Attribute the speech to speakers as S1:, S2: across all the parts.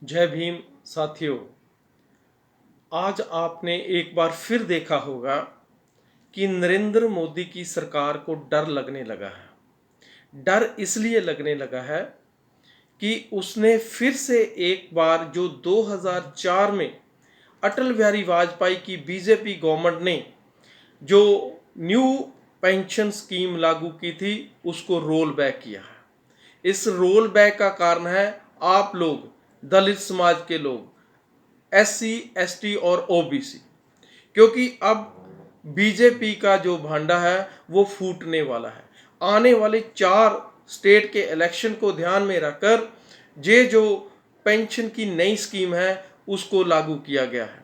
S1: जय भीम साथियों। आज आपने एक बार फिर देखा होगा कि नरेंद्र मोदी की सरकार को डर लगने लगा है। डर इसलिए लगने लगा है कि उसने फिर से एक बार जो 2004 में अटल बिहारी वाजपेयी की बीजेपी गवर्नमेंट ने जो न्यू पेंशन स्कीम लागू की थी उसको रोल बैक किया है। इस रोल बैक का कारण है आप लोग, दलित समाज के लोग, SC ST और OBC, क्योंकि अब बीजेपी का जो भांडा है वो फूटने वाला है। आने वाले 4 स्टेट के इलेक्शन को ध्यान में रखकर ये जो पेंशन की नई स्कीम है उसको लागू किया गया है।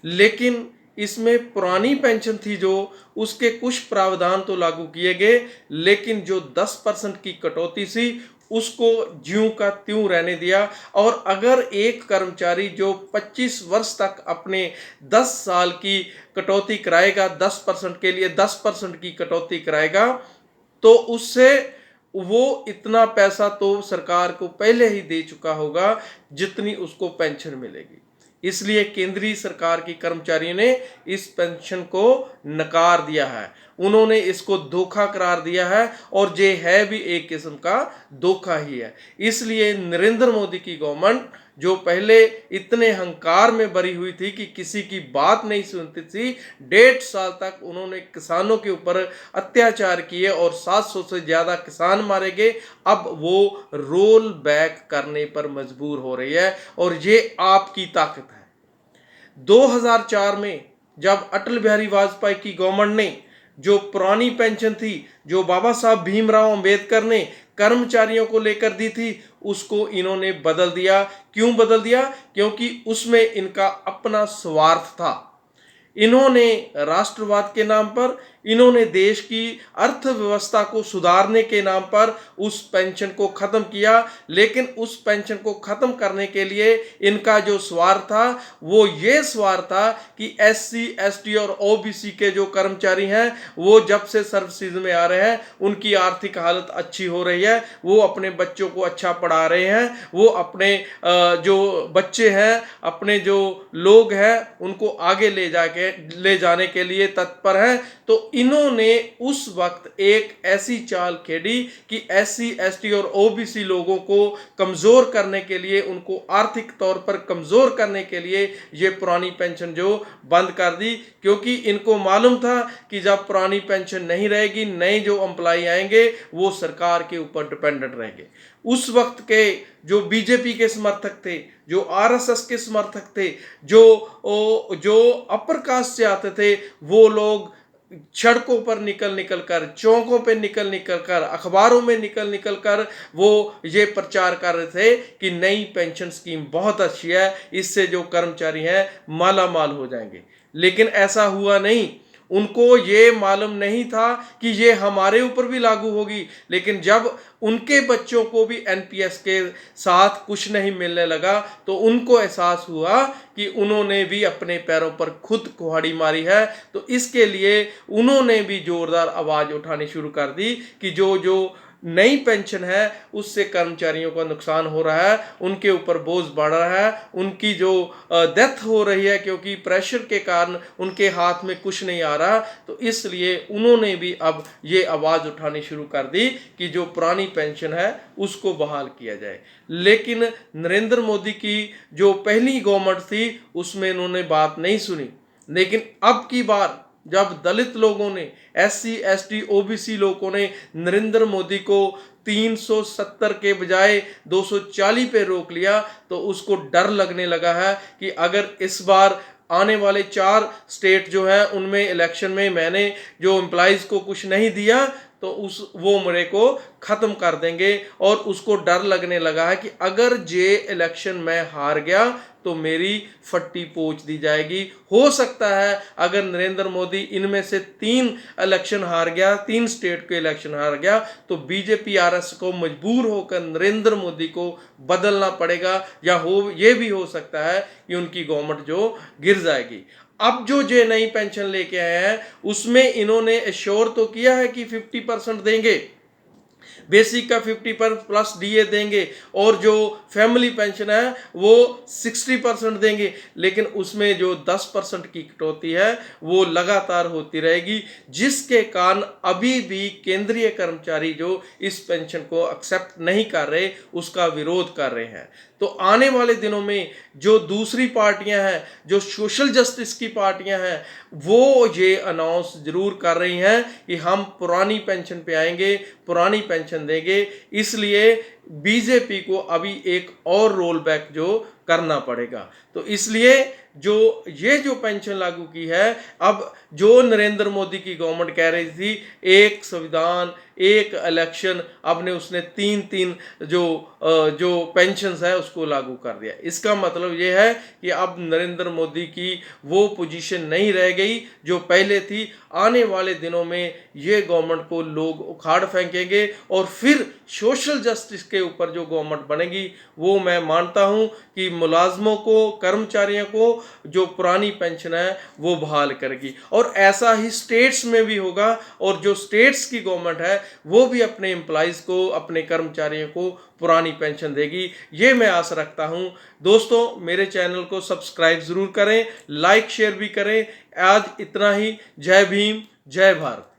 S1: लेकिन इसमें पुरानी पेंशन थी जो, उसके कुछ प्रावधान तो लागू किए गए, लेकिन जो 10% की कटौती थी उसको ज्यों का त्यों रहने दिया। और अगर एक कर्मचारी जो 25 वर्ष तक अपने 10 साल की कटौती कराएगा, 10% के लिए 10% की कटौती कराएगा, तो उससे वो इतना पैसा तो सरकार को पहले ही दे चुका होगा जितनी उसको पेंशन मिलेगी। इसलिए केंद्रीय सरकार की कर्मचारियों ने इस पेंशन को नकार दिया है। उन्होंने इसको धोखा करार दिया है और ये है भी एक किस्म का धोखा ही है। इसलिए नरेंद्र मोदी की गवर्नमेंट जो पहले इतने हंकार में भरी हुई थी कि किसी की बात नहीं सुनती थी, 1.5 साल तक उन्होंने किसानों के ऊपर अत्याचार किए और 700 से ज्यादा किसान मारे गए। अब वो रोल बैक करने पर मजबूर हो रही है और ये आपकी ताकत है। 2004 में जब अटल बिहारी वाजपेयी की गवर्नमेंट ने जो पुरानी पेंशन थी, जो बाबा साहब भीमराव अंबेडकर ने कर्मचारियों को लेकर दी थी, उसको इन्होंने बदल दिया। क्यों बदल दिया? क्योंकि उसमें इनका अपना स्वार्थ था। इन्होंने राष्ट्रवाद के नाम पर, इन्होंने देश की अर्थव्यवस्था को सुधारने के नाम पर उस पेंशन को खत्म किया। लेकिन उस पेंशन को खत्म करने के लिए इनका जो स्वार्थ था वो ये स्वार्थ था कि SC ST और OBC के जो कर्मचारी हैं वो जब से सर्विसेज में आ रहे हैं उनकी आर्थिक हालत अच्छी हो रही है, वो अपने बच्चों को अच्छा पढ़ा रहे हैं, वो अपने जो बच्चे हैं, अपने जो लोग हैं उनको आगे ले जाने के लिए तत्पर हैं। तो इन्होंने उस वक्त एक ऐसी चाल खेली कि SC ST और OBC लोगों को कमजोर करने के लिए, उनको आर्थिक तौर पर कमजोर करने के लिए ये पुरानी पेंशन जो बंद कर दी। क्योंकि इनको मालूम था कि जब पुरानी पेंशन नहीं रहेगी, नए जो एम्प्लॉय आएंगे वो सरकार के ऊपर डिपेंडेंट रहेंगे। उस वक्त के जो बीजेपी के समर्थक थे, जो RSS के समर्थक थे, जो अपर कास्ट से आते थे, वो लोग सड़कों पर निकल कर, चौकों पे निकल कर, अखबारों में निकल कर वो ये प्रचार कर रहे थे कि नई पेंशन स्कीम बहुत अच्छी है, इससे जो कर्मचारी हैं माला माल हो जाएंगे। लेकिन ऐसा हुआ नहीं। उनको ये मालूम नहीं था कि ये हमारे ऊपर भी लागू होगी। लेकिन जब उनके बच्चों को भी NPS के साथ कुछ नहीं मिलने लगा तो उनको एहसास हुआ कि उन्होंने भी अपने पैरों पर खुद कुल्हाड़ी मारी है। तो इसके लिए उन्होंने भी जोरदार आवाज उठानी शुरू कर दी कि जो जो नई पेंशन है उससे कर्मचारियों का नुकसान हो रहा है, उनके ऊपर बोझ बढ़ रहा है, उनकी जो डेथ हो रही है क्योंकि प्रेशर के कारण उनके हाथ में कुछ नहीं आ रहा। तो इसलिए उन्होंने भी अब ये आवाज उठानी शुरू कर दी कि जो पुरानी पेंशन है उसको बहाल किया जाए। लेकिन नरेंद्र मोदी की जो पहली गवर्नमेंट थी उसमें इन्होंने बात नहीं सुनी। लेकिन अब की बार जब दलित लोगों ने, SC ST OBC लोगों ने नरेंद्र मोदी को 370 के बजाय 240 पे रोक लिया तो उसको डर लगने लगा है कि अगर इस बार आने वाले 4 स्टेट जो है उनमें इलेक्शन में मैंने जो एम्प्लॉइज को कुछ नहीं दिया तो वो मेरे को खत्म कर देंगे। और उसको डर लगने लगा है कि अगर ये इलेक्शन में हार गया तो मेरी फट्टी पोंछ दी जाएगी। हो सकता है अगर नरेंद्र मोदी इनमें से 3 इलेक्शन हार गया, 3 स्टेट के इलेक्शन हार गया, तो बीजेपी RS को मजबूर होकर नरेंद्र मोदी को बदलना पड़ेगा, या ये भी हो सकता है कि उनकी गवर्नमेंट जो गिर जाएगी। अब जो नई पेंशन लेके आए हैं उसमें इन्होंने एश्योर तो किया है कि 50% देंगे। बेसिक का 50% प्लस डीए देंगे और जो फैमिली पेंशन है वो 60% देंगे, लेकिन उसमें जो 10% की कटौती है वो लगातार होती रहेगी, जिसके कारण अभी भी केंद्रीय कर्मचारी जो इस पेंशन को एक्सेप्ट नहीं कर रहे, उसका विरोध कर रहे हैं। तो आने वाले दिनों में जो दूसरी पार्टियां हैं, जो सोशल जस्टिस की पार्टियां हैं, वो ये अनाउंस जरूर कर रही हैं कि हम पुरानी पेंशन पे आएंगे, पुरानी पेंशन देंगे। इसलिए बीजेपी को अभी एक और रोल बैक जो करना पड़ेगा। तो इसलिए जो पेंशन लागू की है, अब जो नरेंद्र मोदी की गवर्नमेंट कह रही थी एक संविधान एक इलेक्शन, अब ने उसने तीन जो पेंशन है उसको लागू कर दिया। इसका मतलब ये है कि अब नरेंद्र मोदी की वो पोजीशन नहीं रह गई जो पहले थी। आने वाले दिनों में ये गवर्नमेंट को लोग उखाड़ फेंकेंगे और फिर सोशल जस्टिस के ऊपर जो गवर्नमेंट बनेगी वो मैं मानता हूं कि मुलाजमों को, कर्मचारियों को जो पुरानी पेंशन है वो बहाल करेगी। और ऐसा ही स्टेट्स में भी होगा, और जो स्टेट्स की गवर्नमेंट है वो भी अपने एम्प्लॉइज को, अपने कर्मचारियों को पुरानी पेंशन देगी। ये मैं आशा रखता हूं। दोस्तों, मेरे चैनल को सब्सक्राइब जरूर करें, लाइक शेयर भी करें। आज इतना ही। जय भीम, जय भारत।